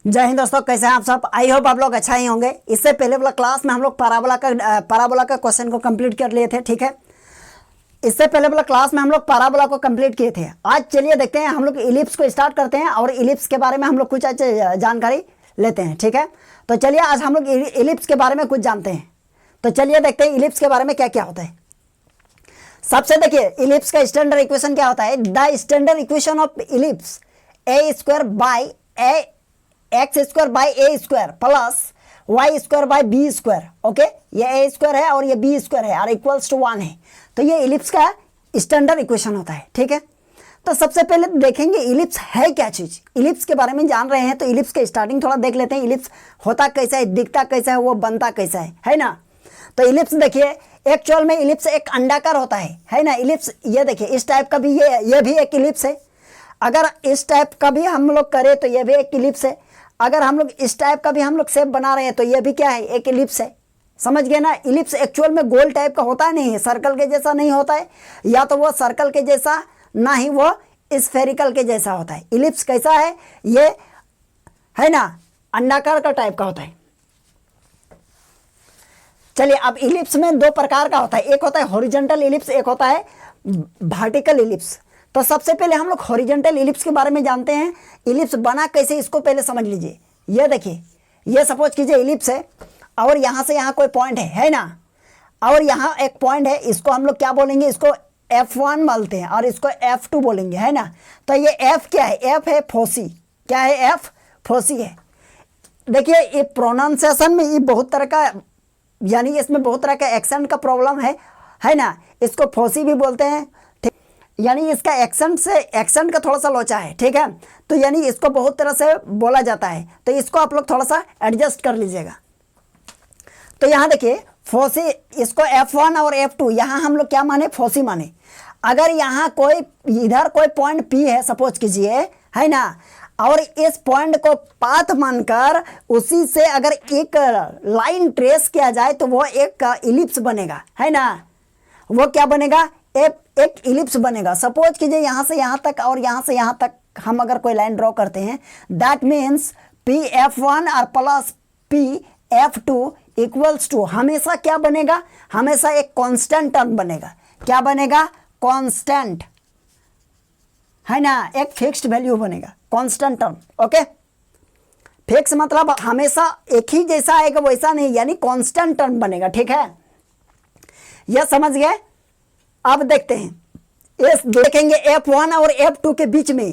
जय हिंद दोस्तों, कैसे हैं आप सब। आई होप आप लोग अच्छा ही होंगे। इससे पहले वाला क्लास में हम लोग पैराबोला का क्वेश्चन को कंप्लीट कर लिए थे, ठीक है। इससे पहले वाला क्लास में हम लोग पैराबोला को कंप्लीट किए थे। आज चलिए देखते हैं, हम लोग इलिप्स को स्टार्ट करते हैं और इलिप्स के बारे में हम लोग कुछ अच्छे जानकारी लेते हैं, ठीक है। तो चलिए आज हम लोग इलिप्स के बारे में कुछ जानते हैं। तो चलिए देखते हैं इलिप्स के बारे में क्या क्या होता है। सबसे देखिए, इलिप्स का स्टैंडर्ड इक्वेशन क्या होता है। The standard equation of ellipse a square by a x square by a square plus y square by b square. Okay, ये ए स्क्वायर है और ये बी स्क्वायर है और इक्वल्स टू 1 है। तो ये इलिप्स का स्टैंडर्ड इक्वेशन होता है, ठीक है। तो सबसे पहले देखेंगे इलिप्स है क्या चीज। इलिप्स के बारे में जान रहे हैं तो इलिप्स के स्टार्टिंग थोड़ा देख लेते हैं। इलिप्स होता कैसा है, दिखता कैसा है, वो बनता कैसा है ना। तो इलिप्स देखिए, एक्चुअल में इलिप्स एक अंडाकार होता है ना। इलिप्स ये देखिए, इस टाइप का भी ये भी एक इलिप्स है। अगर इस टाइप का भी हम लोग करें तो ये भी एक इलिप्स है। अगर हम लोग इस टाइप का भी हम लोग शेप बना रहे हैं तो ये भी क्या है, एक इलिप्स है। समझ गए ना। इलिप्स एक्चुअल में गोल टाइप का होता नहीं है, सर्कल के जैसा नहीं होता है। या तो वो सर्कल के जैसा, ना ही वो स्फेरिकल के जैसा होता है। इलिप्स कैसा है, ये है ना, अंडाकार का टाइप का होता है। चलिए, अब इलिप्स में दो प्रकार का होता है। एक होता है हॉरिजॉन्टल इलिप्स, एक होता है वर्टिकल इलिप्स। तो सबसे पहले हम लोग हॉरिजॉन्टल इलिप्स के बारे में जानते हैं। इलिप्स बना कैसे, इसको पहले समझ लीजिए। ये देखिए, ये सपोज कीजिए इलिप्स है और यहाँ से यहाँ कोई पॉइंट है ना, और यहाँ एक पॉइंट है। इसको हम लोग क्या बोलेंगे, इसको F1 बोलते हैं और इसको F2 बोलेंगे, है ना। तो ये F क्या है, F है फोसी। क्या है, F फोसी है। देखिए, ये प्रोनाउंसिएशन में ये बहुत तरह का, यानी इसमें बहुत तरह का एक्सेंट का प्रॉब्लम है ना। इसको फोसी भी बोलते हैं, यानी इसका एक्सेंट का थोड़ा सा लोचा है, ठीक है। तो यानी इसको बहुत तरह से बोला जाता है, तो इसको आप लोग थोड़ा सा एडजस्ट कर लीजिएगा। तो यहाँ देखिए फोसी, इसको F1 और F2 यहाँ हम लोग क्या माने, फोसी माने। अगर यहाँ कोई इधर कोई पॉइंट P है सपोज कीजिए, है ना, और इस पॉइंट को पाथ मानकर उसी से अगर एक लाइन ट्रेस किया जाए तो वो एक इलिप्स बनेगा, है ना। वो क्या बनेगा, एक इलिप्स बनेगा। सपोज कीजिए यहाँ से यहाँ तक और यहाँ से यहाँ तक हम अगर कोई लाइन ड्रॉ करते हैं, दैट मीन्स PF1 और प्लस PF2 इक्वल्स टू हमेशा क्या बनेगा, हमेशा एक कांस्टेंट टर्म बनेगा। क्या बनेगा, कांस्टेंट, है ना, एक फिक्स्ड वैल्यू बनेगा, कांस्टेंट टर्म। ओके, फिक्स मतलब हमेशा एक ही जैसा आएगा वैसा नहीं, यानी कांस्टेंट टर्म बनेगा, ठीक है। यह समझ गए। अब देखते हैं, इस देखेंगे F1 और F2 के बीच में,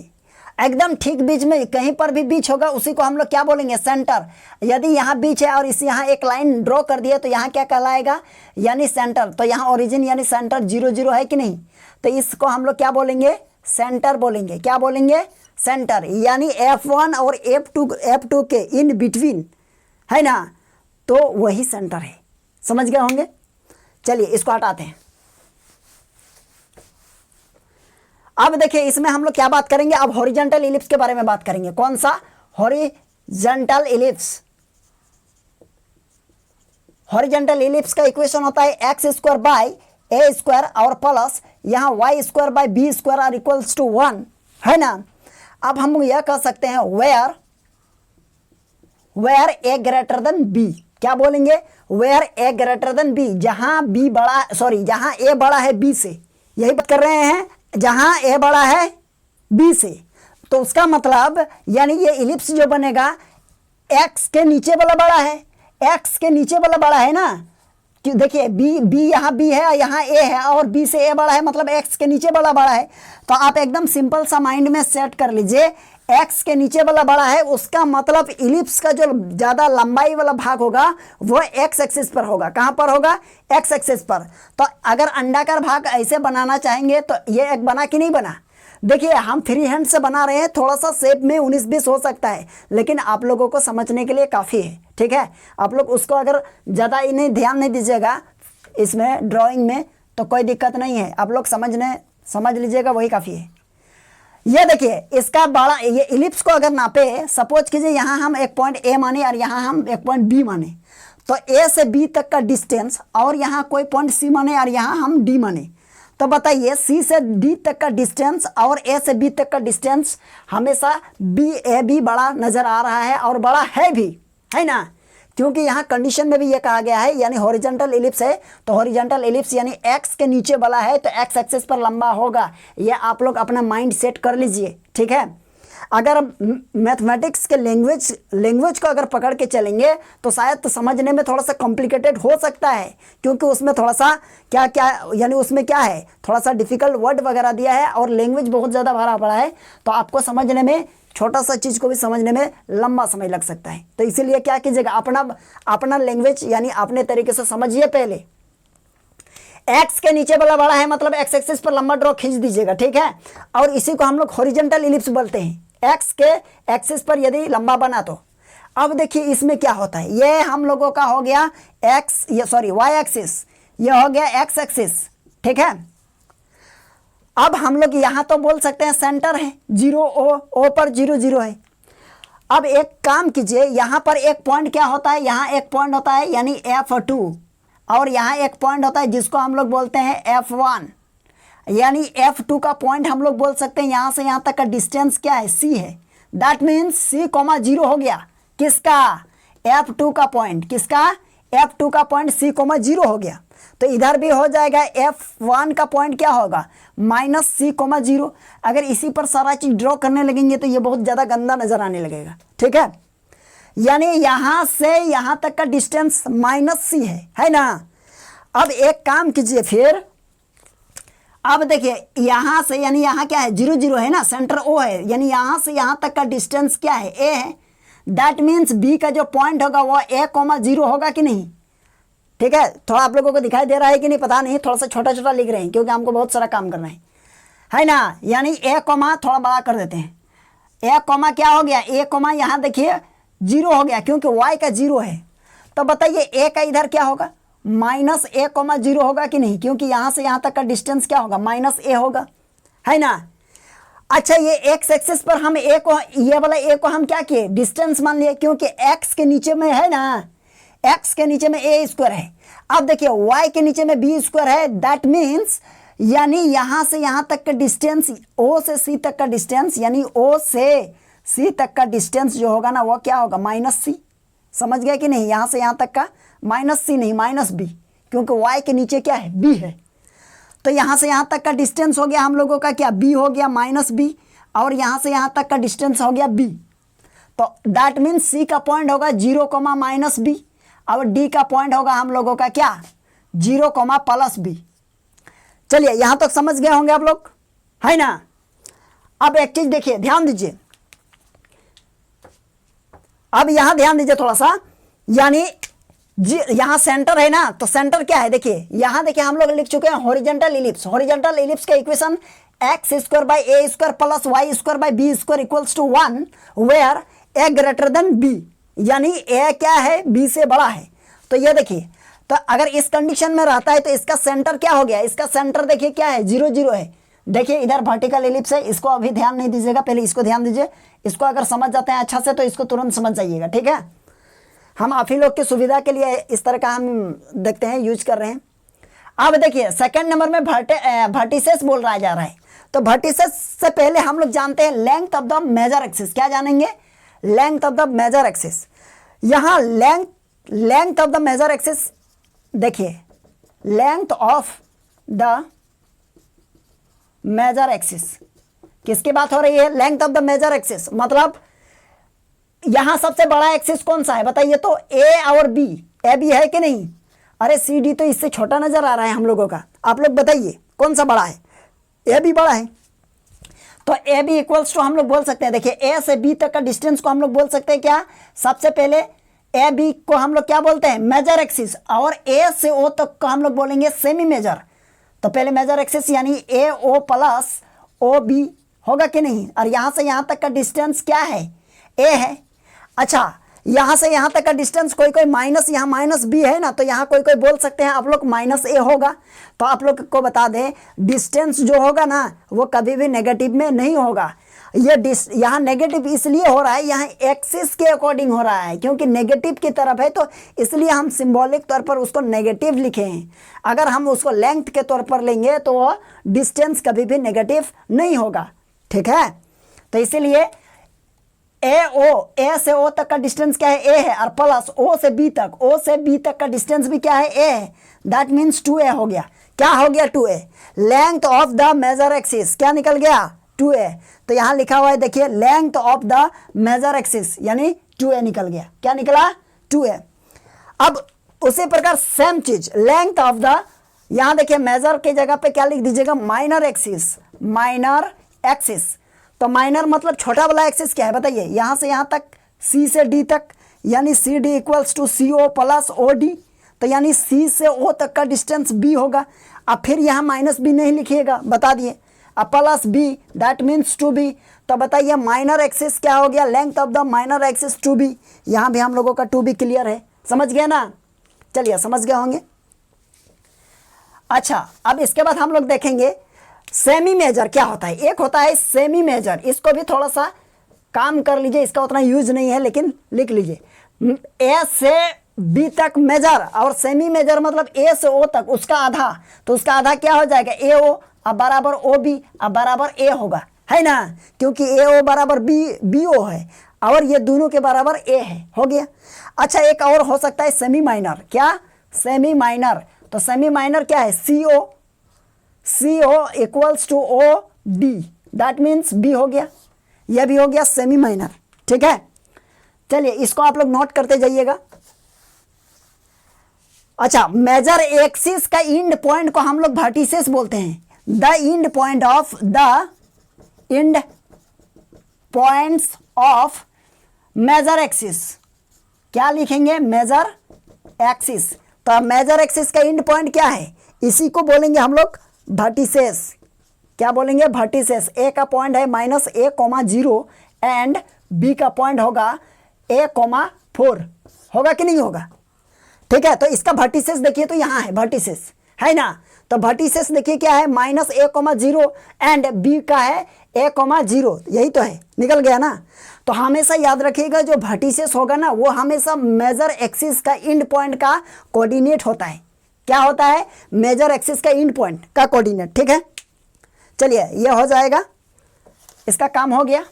एकदम ठीक बीच में कहीं पर भी बीच होगा उसी को हम लोग क्या बोलेंगे, सेंटर। यदि यहाँ बीच है और इस यहाँ एक लाइन ड्रॉ कर दिए तो यहाँ क्या कहलाएगा, यानी सेंटर। तो यहाँ ओरिजिन यानी सेंटर 0 0 है कि नहीं, तो इसको हम लोग क्या बोलेंगे, सेंटर बोलेंगे। क्या बोलेंगे, सेंटर। यानी F1 और F2 के इन बिटवीन, है ना, तो वही सेंटर है। समझ गए होंगे। चलिए इसको हटाते हैं। अब देखिए, इसमें हम लोग क्या बात करेंगे, अब हॉरिजॉन्टल इलिप्स के बारे में बात करेंगे। कौन सा, हॉरिजॉन्टल इलिप्स। हॉरिजॉन्टल इलिप्स का इक्वेशन होता है x square by a square और प्लस यहाँ y square by b square are equals to 1, है ना। अब हम यह कह सकते हैं where a greater than b. क्या बोलेंगे, where a greater than b, जहां बी बड़ा, सॉरी जहां ए बड़ा है बी से। यही बात कर रहे हैं, जहां ए बड़ा है बी से। तो उसका मतलब यानी ये इलिप्स जो बनेगा, एक्स के नीचे वाला बड़ा है, एक्स के नीचे वाला बड़ा है ना। देखिए बी यहाँ बी है, यहाँ ए है और बी से ए बड़ा है, मतलब एक्स के नीचे वाला बड़ा है। तो आप एकदम सिंपल सा माइंड में सेट कर लीजिए, एक्स के नीचे वाला बड़ा है, उसका मतलब इलिप्स का जो ज़्यादा लंबाई वाला भाग होगा वो एक्स एक्सिस पर होगा। कहाँ पर होगा, एक्स एक्सिस पर। तो अगर अंडाकार भाग ऐसे बनाना चाहेंगे तो ये एक बना कि नहीं बना। देखिए, हम फ्री हैंड से बना रहे हैं, थोड़ा सा शेप में 19-20 हो सकता है, लेकिन आप लोगों को समझने के लिए काफ़ी है, ठीक है। आप लोग उसको अगर ज़्यादा इन्हें ध्यान नहीं दीजिएगा इसमें ड्राइंग में तो कोई दिक्कत नहीं है। आप लोग समझ लीजिएगा, वही काफ़ी है। ये देखिए, इसका बड़ा, ये इलिप्स को अगर नापे, सपोज कीजिए यहाँ हम एक पॉइंट ए माने और यहाँ हम एक पॉइंट बी माने, तो ए से बी तक का डिस्टेंस और यहाँ कोई पॉइंट सी माने और यहाँ हम डी माने, तो बताइए सी से डी तक का डिस्टेंस और ए से बी तक का डिस्टेंस हमेशा बी ए बी बड़ा नजर आ रहा है और बड़ा है भी, है ना, क्योंकि यहाँ कंडीशन में भी ये कहा गया है, यानी हॉरिजॉन्टल एलिप्स है तो हॉरिजॉन्टल एलिप्स यानी एक्स के नीचे वाला है तो एक्स एक्सिस पर लंबा होगा। ये आप लोग अपना माइंड सेट कर लीजिए, ठीक है। अगर मैथमेटिक्स के लैंग्वेज को अगर पकड़ के चलेंगे तो शायद तो समझने में थोड़ा सा कॉम्प्लिकेटेड हो सकता है, क्योंकि उसमें थोड़ा सा क्या क्या यानी उसमें क्या है, थोड़ा सा डिफ़िकल्ट वर्ड वगैरह दिया है और लैंग्वेज बहुत ज़्यादा भरा पड़ा है, तो आपको समझने में, छोटा सा चीज़ को भी समझने में लंबा समय लग सकता है। तो इसीलिए क्या कीजिएगा, अपना लैंग्वेज यानी अपने तरीके से समझिए। पहले एक्स के नीचे वाला बड़ा है मतलब एक्स एक्सिस पर लंबा ड्रॉ खींच दीजिएगा, ठीक है। और इसी को हम लोग हॉरिजॉन्टल एलिप्स बोलते हैं, एक्स के एक्सिस पर यदि लंबा बना तो। अब देखिए इसमें क्या होता है, ये हम लोगों का हो गया वाई एक्सिस, ये हो गया एक्स एक्सिस, ठीक है। अब हम लोग यहाँ तो बोल सकते हैं सेंटर है, 0 ओ पर 0 0 है। अब एक काम कीजिए, यहाँ पर एक पॉइंट क्या होता है, यहाँ एक पॉइंट होता है यानी F2 और यहाँ एक पॉइंट होता है जिसको हम लोग बोलते हैं F1, यानी F2 का पॉइंट हम लोग बोल सकते हैं यहाँ से यहाँ तक का डिस्टेंस क्या है, C है। दैट मीन्स C, 0 हो गया किसका, F2 का पॉइंट, किसका, F2 का पॉइंट C, 0 हो गया। तो इधर भी हो जाएगा F1 का पॉइंट क्या होगा, -C, 0। अगर इसी पर सारा चीज़ ड्रॉ करने लगेंगे तो ये बहुत ज़्यादा गंदा नज़र आने लगेगा, ठीक है। यानी यहाँ से यहाँ तक का डिस्टेंस -C है ना। अब एक काम कीजिए फिर, अब देखिए यहाँ से यानी यहाँ क्या है, 0 0 है ना, सेंटर O है, यानी यहाँ से यहाँ तक का डिस्टेंस क्या है, A है। दैट मीन्स B का जो पॉइंट होगा वो A, 0 होगा कि नहीं, ठीक है। थोड़ा आप लोगों को दिखाई दे रहा है कि नहीं पता नहीं, थोड़ा सा छोटा छोटा लिख रहे हैं क्योंकि हमको बहुत सारा काम करना है ना। यानी A, थोड़ा बड़ा कर देते हैं, A, क्या हो गया, A, यहाँ देखिए 0 हो गया क्योंकि Y का 0 है। तो बताइए A का इधर क्या होगा, -A, 0 होगा कि नहीं, क्योंकि यहाँ से यहाँ तक का डिस्टेंस क्या होगा, -A होगा, है ना। अच्छा ये एक्स एक्सिस पर हम A को, ये वाला A को हम क्या किए, डिस्टेंस मान लिए, क्योंकि x के नीचे में है ना, x के नीचे में A² है। अब देखिए y के नीचे में B² है। दैट मीन्स यानी यहाँ से यहाँ तक का डिस्टेंस, O से C तक का डिस्टेंस, यानी O से C तक का डिस्टेंस जो होगा ना वो क्या होगा, -C। समझ गए कि नहीं, यहाँ से यहाँ तक का -C नहीं -B, क्योंकि y के नीचे क्या है, B है। तो यहाँ से यहाँ तक का डिस्टेंस हो गया हम लोगों का क्या, B हो गया -B, और यहाँ से यहाँ तक का डिस्टेंस हो गया B। तो दैट मीन्स C का पॉइंट होगा 0, -B, और D का पॉइंट होगा हम लोगों का क्या, 0, +B। चलिए यहाँ तक समझ गए होंगे आप लोग, है ना। अब एक चीज देखिए, ध्यान दीजिए, अब यहाँ ध्यान दीजिए थोड़ा सा, यानी यहाँ सेंटर है ना, तो सेंटर क्या है, देखिए यहाँ देखिए हम लोग लिख चुके हैं हॉरिजॉन्टल एलिप्स। हॉरिजॉन्टल एलिप्स का equation x² / a² + y² / b² = 1 where a greater than b, यानी a क्या है, b से बड़ा है। तो ये देखिए, तो अगर इस कंडीशन में रहता है तो इसका सेंटर क्या हो गया, इसका सेंटर देखिए क्या है, 0 0 है। देखिए इधर वर्टिकल एलिप्स है, इसको अभी ध्यान नहीं दीजिएगा, पहले इसको ध्यान दीजिए। इसको अगर समझ जाते हैं अच्छा से तो इसको तुरंत समझ जाइएगा, ठीक है। हम आप ही लोग की सुविधा के लिए इस तरह का हम देखते हैं, यूज कर रहे हैं। अब देखिए सेकंड नंबर में वर्टिसेस बोल रहा जा रहा है। तो वर्टिसेस से पहले हम लोग जानते हैं length of the major axis. क्या जानेंगे, length of the major axis. यहाँ length of the major axis, देखिए length of the major axis, किसकी बात हो रही है, length of the major axis. मतलब यहां सबसे बड़ा एक्सिस कौन सा है बताइए, तो ए और बी, ए बी है कि नहीं, अरे सी डी तो इससे छोटा नजर आ रहा है हम लोगों का, आप लोग बताइए कौन सा बड़ा है, ए बी बड़ा है। तो ए बी इक्वल्स टू हम लोग बोल सकते हैं, देखिए ए से बी तक का डिस्टेंस को हम लोग बोल सकते हैं क्या, सबसे पहले ए बी को हम लोग क्या बोलते हैं, मेजर एक्सिस, और ए से ओ तक का हम लोग बोलेंगे सेमी मेजर। तो पहले मेजर एक्सिस यानी ए ओ प्लस ओ बी होगा कि नहीं, और यहाँ से यहाँ तक का डिस्टेंस क्या है, ए है। अच्छा यहाँ से यहाँ तक का डिस्टेंस कोई कोई माइनस, यहाँ -B है ना, तो यहाँ कोई कोई बोल सकते हैं आप लोग -A होगा। तो आप लोग को बता दें डिस्टेंस जो होगा ना वो कभी भी नेगेटिव में नहीं होगा। यहाँ नेगेटिव इसलिए हो रहा है, यहाँ एक्सिस के अकॉर्डिंग हो रहा है क्योंकि नेगेटिव की तरफ है, तो इसलिए हम सिंबॉलिक तौर पर उसको नेगेटिव लिखे हैं। अगर हम उसको लेंथ के तौर पर लेंगे तो वो डिस्टेंस कभी भी नेगेटिव नहीं होगा, ठीक है। तो इसीलिए ए से ओ तक का डिस्टेंस क्या है, ए है, और प्लस ओ से बी तक का डिस्टेंस भी क्या है, ए है। दैट मीन्स 2a हो गया। क्या हो गया, 2a। Length of the major axis क्या निकल गया, 2a। तो यहाँ लिखा हुआ है देखिए, length of the major axis यानी 2a निकल गया। क्या निकला, 2a। अब उसी प्रकार सेम चीज लेंथ ऑफ द, यहाँ देखिए मेजर की जगह पे क्या लिख दीजिएगा, माइनर एक्सिस। माइनर एक्सिस तो माइनर मतलब छोटा वाला एक्सिस क्या है बताइए, यहाँ से यहाँ तक, सी से डी तक, यानी C D equals to C O plus O D. तो यानी सी से ओ तक का डिस्टेंस बी होगा। अब फिर यहाँ माइनस बी नहीं लिखिएगा, बता दिए। अब plus B that means 2b। तो बताइए माइनर एक्सिस क्या हो गया, length of the minor axis 2b। यहाँ भी हम लोगों का 2b क्लियर है, समझ गए ना। चलिए समझ गए होंगे। अच्छा अब इसके बाद हम लोग देखेंगे सेमी मेजर क्या होता है। एक होता है सेमी मेजर, इसको भी थोड़ा सा काम कर लीजिए, इसका उतना यूज नहीं है लेकिन लिख लीजिए। ए से बी तक मेजर और सेमी मेजर मतलब ए से ओ तक उसका आधा, तो उसका आधा क्या हो जाएगा, ए ओ अब बराबर ओ बी अब बराबर ए होगा, है ना, क्योंकि ए ओ बराबर बी ओ है और ये दोनों के बराबर ए है, हो गया। अच्छा एक और हो सकता है सेमी माइनर। क्या, सेमी माइनर। तो सेमी माइनर क्या है, C O equals to O D, that means B हो गया। यह भी हो गया सेमी माइनर, ठीक है। चलिए इसको आप लोग नोट करते जाइएगा। अच्छा मेजर एक्सिस का इंड पॉइंट को हम लोग वर्टिसेस बोलते हैं। The end point of points of major axis क्या लिखेंगे, मेजर एक्सिस। तो मेजर एक्सिस का इंड पॉइंट क्या है, इसी को बोलेंगे हम लोग वर्टिसेस। क्या बोलेंगे, वर्टिसेस। ए का पॉइंट है -a,0 एंड बी का पॉइंट होगा a,4 होगा कि नहीं होगा, ठीक है। तो इसका वर्टिसेस देखिए, तो यहाँ है वर्टिसेस, है ना। तो वर्टिसेस देखिए क्या है, -a,0 एंड बी का है a,0, यही तो है, निकल गया ना। तो हमेशा याद रखिएगा जो वर्टिसेस होगा ना वो हमेशा मेजर एक्सिस का इंड पॉइंट का कोऑर्डिनेट होता है। क्या होता है, मेजर एक्सिस का इंड पॉइंट का कोऑर्डिनेट, ठीक है। चलिए ये हो जाएगा, इसका काम हो गया।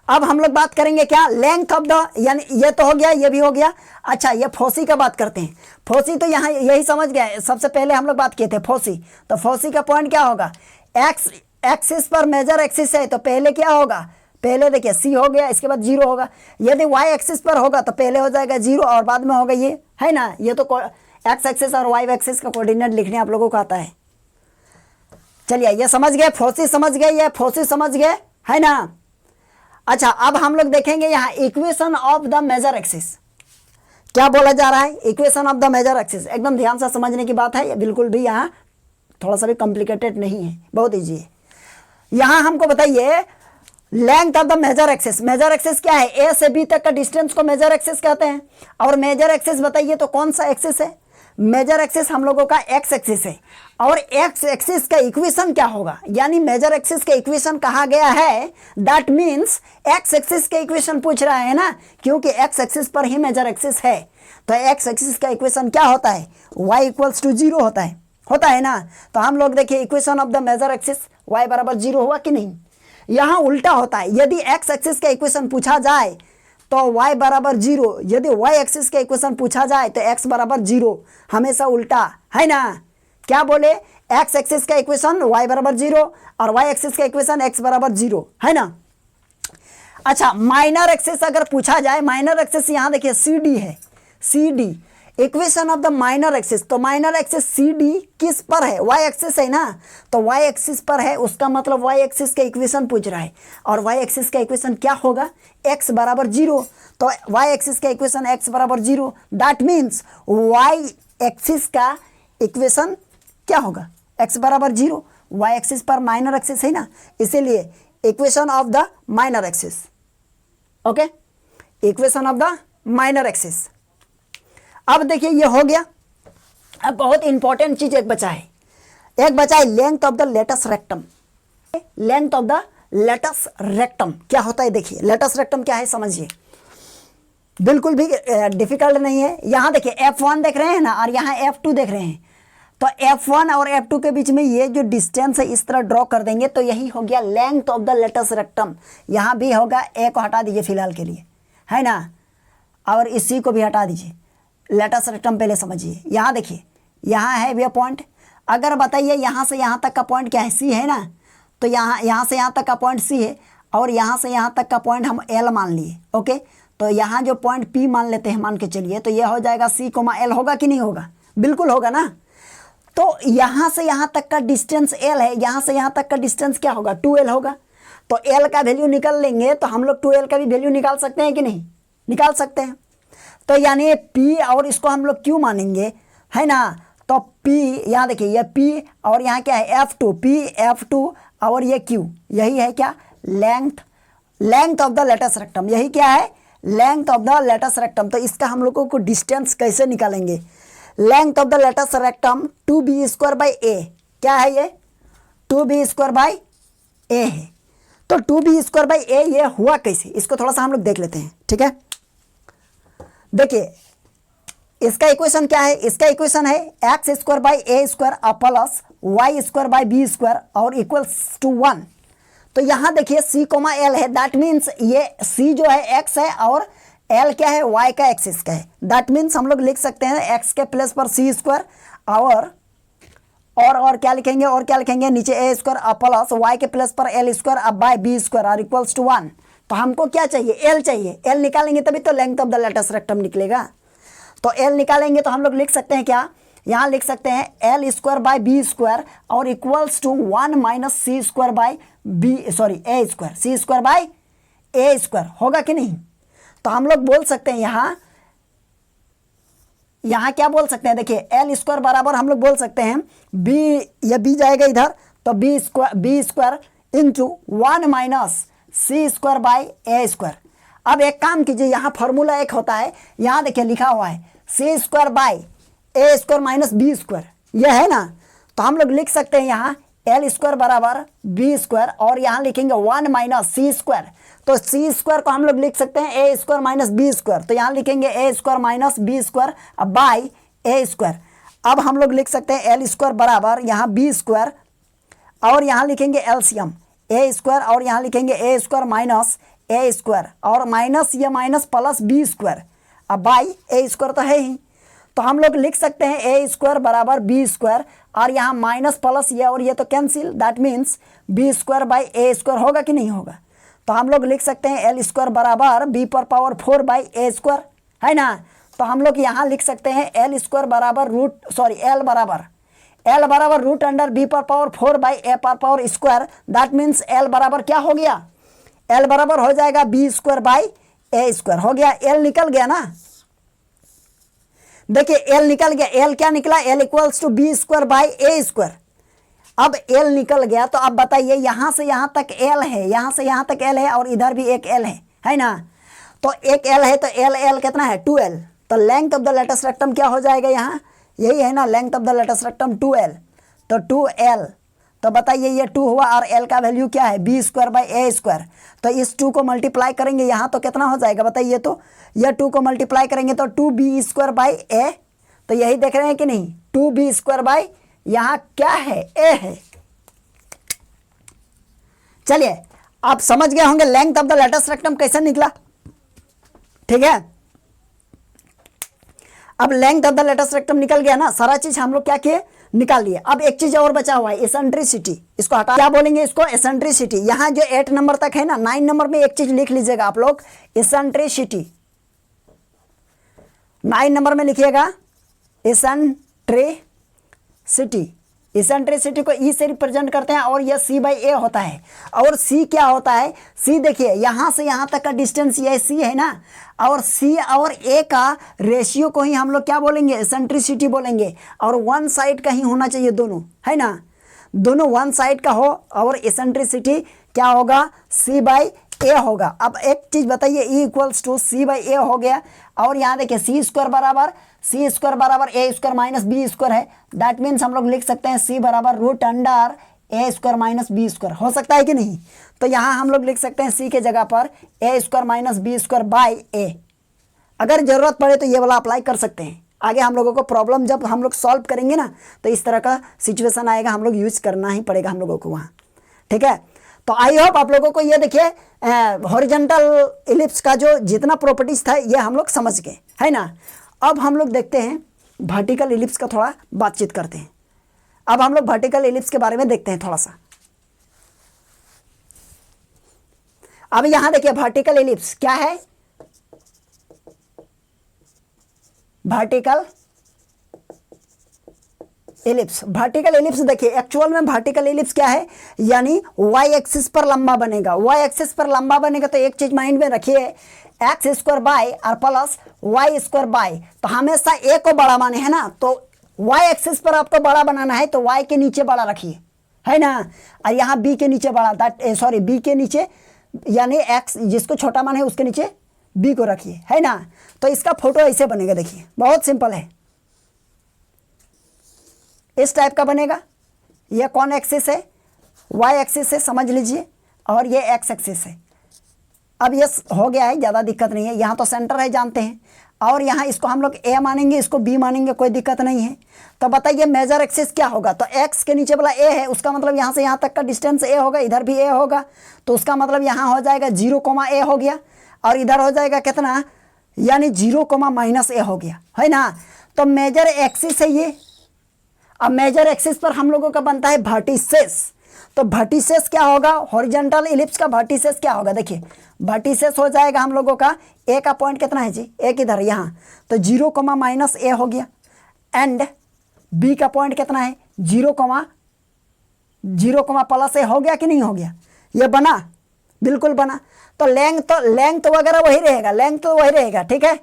अब हम लोग बात करेंगे क्या, लेंथ ऑफ द, यानी ये तो हो गया, ये भी हो गया। अच्छा ये फोसी का बात करते हैं। फोसी तो यहाँ यही समझ गए, सबसे पहले हम लोग बात किए थे फोसी। तो फोसी का पॉइंट क्या होगा, एक्स एक्सिस पर मेजर एक्सिस है तो पहले क्या होगा, पहले देखिए सी हो गया, इसके बाद 0 होगा। यदि वाई एक्सिस पर होगा तो पहले हो जाएगा 0 और बाद में होगा ये, है ना। ये तो एक्स एक्सिस और वाई एक्सिस का कोऑर्डिनेट लिखने आप लोगों को आता है। चलिए ये समझ गए, फोसी समझ गए, ये फोसी समझ गए, है ना। अच्छा अब हम लोग देखेंगे यहाँ equation of the major axis क्या बोला जा रहा है। Equation of the major axis एकदम ध्यान से समझने की बात है, ये बिल्कुल भी यहाँ थोड़ा सा भी कॉम्प्लिकेटेड नहीं है, बहुत ईजी है। यहाँ हमको बताइए length of the major axis. Major axis क्या है, ए से बी तक का डिस्टेंस को मेजर एक्सिस कहते हैं। और मेजर एक्सिस बताइए तो कौन सा एक्सिस है, मेजर एक्सिस हम लोगों का एक्स एक्सिस है। और एक्स एक्सिस का इक्वेशन क्या होगा, यानी मेजर एक्सिस का इक्वेशन कहा गया है, दैट मीन्स एक्स एक्सिस का इक्वेशन पूछ रहा है ना, क्योंकि एक्स एक्सिस पर ही मेजर एक्सिस है। तो एक्स एक्सिस का इक्वेशन क्या होता है, y इक्वल्स टू 0 होता है ना। तो हम लोग देखिए equation of the major axis y बराबर 0 हुआ कि नहीं। यहाँ उल्टा होता है, यदि एक्स एक्सिस का इक्वेशन पूछा जाए तो y बराबर 0, यदि y एक्सिस का इक्वेशन पूछा जाए तो x बराबर 0, हमेशा उल्टा, है ना। क्या बोले, x एक्सिस का इक्वेशन y बराबर 0 और y एक्सिस का इक्वेशन x बराबर 0, है ना। अच्छा माइनर एक्सिस अगर पूछा जाए, माइनर एक्सिस यहाँ देखिए CD है, CD equation of the minor axis. तो माइनर एक्सिस CD किस पर है, y एक्सिस है ना। तो y एक्सिस पर है, उसका मतलब y एक्सिस का इक्वेशन पूछ रहा है। और y एक्सिस का इक्वेशन क्या होगा, x बराबर 0। तो y एक्सिस का इक्वेशन x बराबर 0, दैट मीन्स y एक्सिस का इक्वेशन क्या होगा, x बराबर 0। y एक्सिस पर माइनर एक्सिस है ना, इसीलिए equation of the minor axis, okay, equation of the minor axis. अब देखिए ये हो गया। अब बहुत इंपॉर्टेंट चीज एक बचा है, length of the latus rectum. Length of the latus rectum क्या होता है देखिए, लेटस रेक्टम क्या है समझिए, बिल्कुल भी डिफिकल्ट नहीं है। यहाँ देखिए F1 देख रहे हैं ना और यहाँ F2 देख रहे हैं, तो F1 और F2 के बीच में ये जो डिस्टेंस है इस तरह ड्रॉ कर देंगे तो यही हो गया length of the latus rectum. यहाँ भी होगा, ए को हटा दीजिए फिलहाल के लिए, है ना, और इसी को भी हटा दीजिए। लेटस रेक्टम पहले समझिए, यहाँ देखिए यहाँ है भैया पॉइंट, अगर बताइए यहाँ से यहाँ तक का पॉइंट क्या है, सी है ना, तो यहाँ से यहाँ तक का पॉइंट सी है और यहाँ से यहाँ तक का पॉइंट हम एल मान लिए। ओके, तो यहाँ जो पॉइंट पी मान लेते हैं, मान के चलिए, तो ये हो जाएगा सी कोमा एल, होगा कि नहीं होगा, बिल्कुल होगा ना। तो यहाँ से यहाँ तक का डिस्टेंस एल है, यहाँ से यहाँ तक का डिस्टेंस क्या होगा, 2l होगा। तो एल का वैल्यू निकाल लेंगे तो हम लोग 2l का भी वैल्यू निकाल सकते हैं कि नहीं, निकाल सकते हैं। तो यानी पी और इसको हम लोग क्यू मानेंगे, है ना, तो P यहाँ देखिए ये P और यहाँ क्या है F2, P F2 और ये Q, यही है क्या length of the latus rectum, यही क्या है length of the latus rectum. तो इसका हम लोगों को डिस्टेंस कैसे निकालेंगे, length of the latus rectum 2b² a, क्या है ये 2b² a है। तो 2b² a ये हुआ कैसे, इसको थोड़ा सा हम लोग देख लेते हैं, ठीक है। देखिए इसका इक्वेशन क्या है, इसका इक्वेशन है x² a² plus y² b² और इक्वल्स टू 1। तो यहाँ देखिए c कोमा l है, दैट मीन्स ये c जो है x है और l क्या है y का एक्सिस का है। दैट मीन्स हम लोग लिख सकते हैं x के प्लेस पर c² और क्या लिखेंगे, और क्या लिखेंगे नीचे a² प्लस y के प्लेस पर l² बाय b² और इक्वल्स टू 1। तो हमको क्या चाहिए, l चाहिए, l निकालेंगे तभी तो length of the latus rectum निकलेगा। तो l निकालेंगे तो हम लोग लिख सकते हैं क्या, यहाँ लिख सकते हैं l² बाय b² और equals to 1 minus c² by a², c² by a², होगा कि नहीं। तो हम लोग बोल सकते हैं यहाँ क्या बोल सकते हैं, देखिए l² बराबर हम लोग बोल सकते हैं b, ये b जाएगा इधर, तो b² into 1 minus c² by a²। अब एक काम कीजिए, यहाँ फॉर्मूला एक होता है, यहाँ देखिए लिखा हुआ है c² by a² minus b², यह है ना। तो हम लोग लिख सकते हैं यहाँ l² बराबर b² और यहाँ लिखेंगे 1 माइनस c²। तो c² को हम लोग लिख सकते हैं a² माइनस b², तो यहाँ लिखेंगे a² minus b² bye a²। अब हम लोग लिख सकते हैं l² बराबर यहाँ b² और यहाँ लिखेंगे एलसीएम a² और यहाँ लिखेंगे a² माइनस a² और माइनस ये माइनस प्लस b², अब बाई a² तो है ही। तो हम लोग लिख सकते हैं a² बराबर b² और यहाँ माइनस प्लस ये और ये तो cancel, that means b² by a², होगा कि नहीं होगा। तो हम लोग लिख सकते हैं l² बराबर b⁴ बाई a², है ना। तो हम लोग यहाँ लिख सकते हैं l² बराबर l बराबर root under b⁴ by a², that means l बराबर क्या हो गया, l बराबर हो जाएगा b² बाई a², हो गया, l निकल गया ना। देखिए l निकल गया, l क्या निकला, l equals to b² by a²। अब l निकल गया तो अब बताइए यहाँ से यहाँ तक l है, यहाँ से यहाँ तक l है और इधर भी एक l है ना। तो एक l है तो l कितना है 2l। तो length of the latus rectum क्या हो जाएगा, यहाँ यही है ना length of the latus rectum 2l, तो 2l। तो बताइए ये 2 हुआ और l का वैल्यू क्या है b² बाई a²। तो इस 2 को मल्टीप्लाई करेंगे यहाँ तो कितना हो जाएगा बताइए, तो यह 2 को मल्टीप्लाई करेंगे तो 2b² बाई a, तो यही देख रहे हैं कि नहीं 2b² बाई यहाँ क्या है a है। चलिए आप समझ गए होंगे length of the latus rectum कैसे निकला, ठीक है। अब length of the latus rectum निकल गया ना, सारा चीज हम लोग क्या किए निकाल लिए। अब एक चीज और बचा हुआ है एसेंट्रिसिटी, इसको हटा क्या बोलेंगे इसको एसेंट्रिसिटी। यहाँ जो 8 नंबर तक है ना, 9 नंबर में एक चीज लिख लीजिएगा आप लोग एसेंट्रिसिटी, 9 नंबर में लिखिएगा एसेंट्रिसिटी। एसेंट्रिसिटी को ई से रिप्रेजेंट करते हैं और यह c बाई a होता है। और c क्या होता है, c देखिए यहाँ से यहाँ तक का डिस्टेंस ये c है ना, और c और a का रेशियो को ही हम लोग क्या बोलेंगे एसेंट्रिसिटी बोलेंगे। और वन साइड का ही होना चाहिए दोनों, है ना, दोनों वन साइड का हो और एसेंट्रिसिटी क्या होगा c बाई a होगा। अब एक चीज़ बताइए e equals to c by a हो गया और यहाँ देखिए c² बराबर a² माइनस b² है, दैट मीन्स हम लोग लिख सकते हैं c बराबर रूट अंडर ए स्क्वायर माइनस बी स्क्वायर, हो सकता है कि नहीं? तो यहाँ हम लोग लिख सकते हैं सी के जगह पर A square minus B square by A. अगर ज़रूरत पड़े तो ये वाला अप्लाई कर सकते हैं। आगे हम लोगों को प्रॉब्लम जब हम लोग सॉल्व करेंगे ना, तो इस तरह का सिचुएशन आएगा, हम लोग यूज करना ही पड़ेगा हम लोगों को वहाँ। ठीक है, तो आई होप आप लोगों को ये देखिए हॉरिजॉन्टल इलिप्स का जो जितना प्रॉपर्टीज था ये हम लोग समझ गए, है ना। अब हम लोग देखते हैं वर्टिकल इलिप्स का थोड़ा बातचीत करते हैं। अब हम लोग वर्टिकल इलिप्स के बारे में देखते हैं थोड़ा सा। अब यहां देखिए वर्टिकल इलिप्स क्या है। वर्टिकल इलिप्स, वर्टिकल इलिप्स देखिए एक्चुअल में वर्टिकल इलिप्स क्या है, यानी वाई एक्सिस पर लंबा बनेगा। वाई एक्सिस पर लंबा बनेगा तो एक चीज माइंड में रखिए, एक्स स्क्वायर बाय और प्लस वाई स्क्वायर बाय, तो हमेशा ए को बड़ा माने, है ना। तो वाई एक्सिस पर आपको बड़ा बनाना है तो वाई के नीचे बड़ा रखिए, है ना। और यहाँ बी के नीचे बड़ा, बी के नीचे यानी एक्स जिसको छोटा माने उसके नीचे बी को रखिए, है ना। तो इसका फोटो ऐसे बनेगा, देखिए बहुत सिंपल है, इस टाइप का बनेगा। ये कौन एक्सिस है, वाई एक्सिस है, समझ लीजिए, और ये एक्स एक्सिस है। अब ये हो गया है, ज़्यादा दिक्कत नहीं है। यहाँ तो सेंटर है जानते हैं, और यहाँ इसको हम लोग ए मानेंगे, इसको बी मानेंगे, कोई दिक्कत नहीं है। तो बताइए मेजर एक्सिस क्या होगा, तो एक्स के नीचे वाला ए है, उसका मतलब यहाँ से यहाँ तक का डिस्टेंस ए होगा, इधर भी ए होगा, तो उसका मतलब यहाँ हो जाएगा 0, ए हो गया, और इधर हो जाएगा कितना, यानी 0, माइनस ए हो गया, है ना। तो मेजर एक्सिस है ये। अब मेजर एक्सिस पर हम लोगों का बनता है वर्टिसेस। तो वर्टिसेस क्या होगा, हॉरिजॉन्टल इलिप्स का वर्टिसेस क्या होगा, देखिए वर्टिसेस हो जाएगा हम लोगों का, ए का पॉइंट कितना है जी, ए किधर यहाँ, तो 0, माइनस ए हो गया, एंड बी का पॉइंट कितना है 0, प्लस ए हो गया कि नहीं हो गया, ये बना, बिल्कुल बना। तो लेंथ वगैरह वही रहेगा, लेंथ तो वही रहेगा, ठीक है।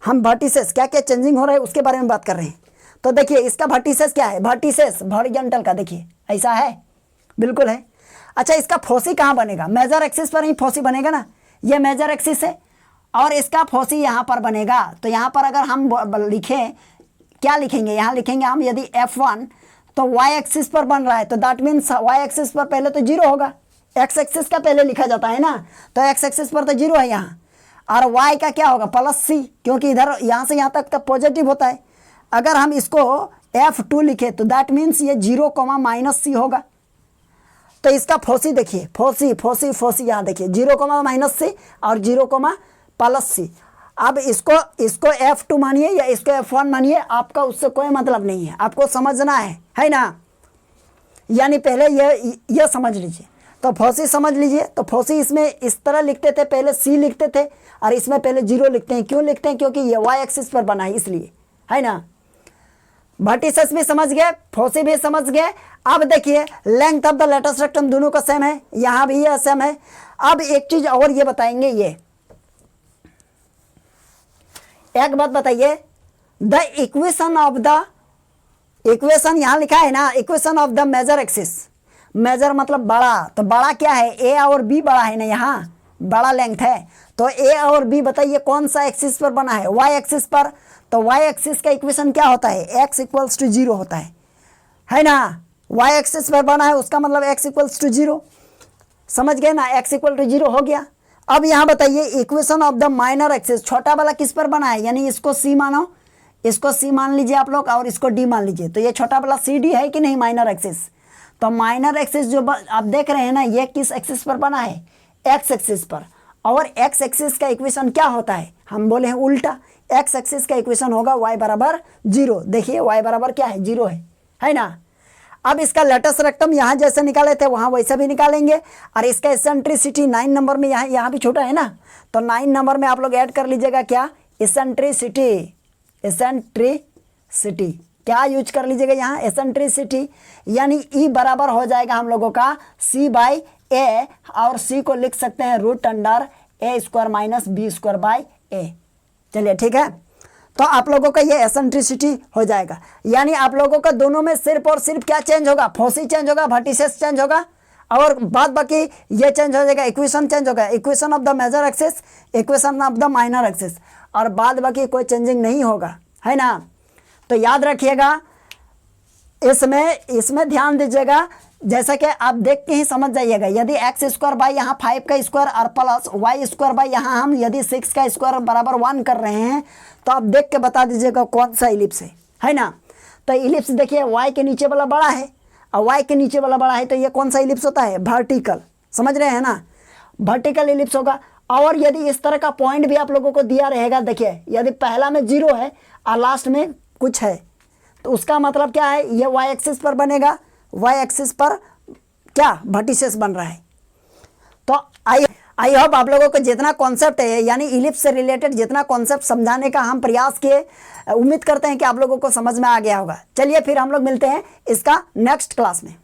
हम वर्टिसेस क्या क्या चेंजिंग हो रहा है उसके बारे में बात कर रहे हैं। तो देखिए इसका वर्टिसेस क्या है, वर्टिसेस हॉरिजॉन्टल का देखिए ऐसा है, बिल्कुल है। अच्छा इसका फोसी कहाँ बनेगा, मेजर एक्सिस पर ही फोसी बनेगा ना, ये मेजर एक्सिस है, और इसका फोसी यहाँ पर बनेगा। तो यहाँ पर अगर हम लिखें, क्या लिखेंगे, यहाँ लिखेंगे हम यदि F1 तो वाई एक्सिस पर बन रहा है, तो दैट मीन्स वाई एक्सिस पर पहले तो 0 होगा, एक्स एक्सिस का पहले लिखा जाता है ना, तो एक्स एक्सिस पर तो 0 है यहाँ, और वाई का क्या होगा प्लस सी, क्योंकि इधर यहाँ से यहाँ तक का पॉजिटिव होता है। अगर हम इसको F2 लिखे तो दैट मीन्स ये 0, माइनस सी होगा। तो इसका फोसी देखिए, फोसी यहाँ देखिए 0, माइनस सी और 0, प्लस सी। अब इसको F2 मानिए या इसको F1 मानिए, आपका उससे कोई मतलब नहीं है, आपको समझना है ना। यानी पहले ये समझ लीजिए, तो फोसी समझ लीजिए। तो फोसी इसमें इस तरह लिखते थे, पहले सी लिखते थे, और इसमें पहले 0 लिखते हैं। क्यों लिखते हैं, क्योंकि ये वाई एक्सिस पर बना है इसलिए, है ना। वर्टिसेस भी समझ गए, फोसी भी समझ गए। अब देखिए length of the latus rectum दोनों का सेम है, यहाँ भी ये सेम है। अब एक चीज और ये बताएंगे, ये एक बात बताइए, the equation of the, equation यहाँ लिखा है ना, equation of the major axis, major मतलब बड़ा, तो बड़ा क्या है, ए और बी बड़ा है ना, यहाँ बड़ा लेंथ है, तो ए और बी बताइए कौन सा एक्सिस पर बना है, वाई एक्सिस पर। तो वाई एक्सिस का इक्वेशन क्या होता है, x इक्वल्स टू 0 होता है ना। वाई एक्सिस पर बना है उसका मतलब x इक्वल्स टू 0, समझ गए ना, x इक्वल टू 0 हो गया। अब यहाँ बताइए equation of the minor axis, छोटा वाला किस पर बना है, यानी इसको c मानो, इसको c मान लीजिए आप लोग, और इसको d मान लीजिए। तो ये छोटा वाला CD है कि नहीं, माइनर एक्सिस। तो माइनर एक्सिस जो आप देख रहे हैं ना, ये किस एक्सिस पर बना है, x एक्सिस पर। और x एक्सिस का इक्वेशन क्या होता है, हम बोले हैं उल्टा, x एक्सिस का इक्वेशन होगा y बराबर 0। देखिए y बराबर क्या है, 0 है ना। अब इसका लेटेस्ट रेक्टम यहाँ जैसे निकाले थे वहाँ वैसा भी निकालेंगे, और इसका एसेंट्रिसिटी 9 नंबर में, यहाँ भी छोटा है ना, तो 9 नंबर में आप लोग ऐड कर लीजिएगा क्या, एसेंट्रिसिटी, एसेंट्रिसिटी क्या यूज कर लीजिएगा यहाँ, एसेंट्रिसिटी, यानी E बराबर हो जाएगा हम लोगों का C/A, और C को लिख सकते हैं √A² माइनस B²/A। चलिए ठीक है, तो आप लोगों का ये एसेंट्रिसिटी हो जाएगा। यानी आप लोगों का दोनों में सिर्फ और सिर्फ क्या चेंज होगा, फोसी चेंज होगा, वर्टिसेस चेंज होगा, और बाद बाकी ये चेंज हो जाएगा, इक्वेशन चेंज होगा, equation of the major axis, equation of the minor axis, और बाद बाकी कोई चेंजिंग नहीं होगा, है ना। तो याद रखिएगा, इसमें ध्यान दीजिएगा, जैसा कि आप देख के ही समझ जाइएगा, यदि एक्स स्क्वायर बाई यहाँ 5 का स्क्वायर और प्लस वाई स्क्वायर बाई यहाँ हम यदि 6 का स्क्वायर बराबर 1 कर रहे हैं, तो आप देख के बता दीजिएगा कौन सा इलिप्स है ना। तो इलिप्स देखिए वाई के नीचे वाला बड़ा है और वाई के नीचे वाला बड़ा है, तो ये कौन सा इलिप्स होता है? वर्टिकल। समझ रहे हैं ना, वर्टिकल इलिप्स होगा। और यदि इस तरह का पॉइंट भी आप लोगों को दिया रहेगा, देखिए यदि पहला में 0 है और लास्ट में कुछ है, तो उसका मतलब क्या है? ये वाई एक्सिस पर बनेगा, वाई एक्सिस पर क्या वर्टिसेस बन रहा है। तो आई होप आप लोगों को जितना कॉन्सेप्ट है यानी इलिप्स से रिलेटेड जितना कॉन्सेप्ट समझाने का हम प्रयास किए, उम्मीद करते हैं कि आप लोगों को समझ में आ गया होगा। चलिए फिर हम लोग मिलते हैं इसका नेक्स्ट क्लास में।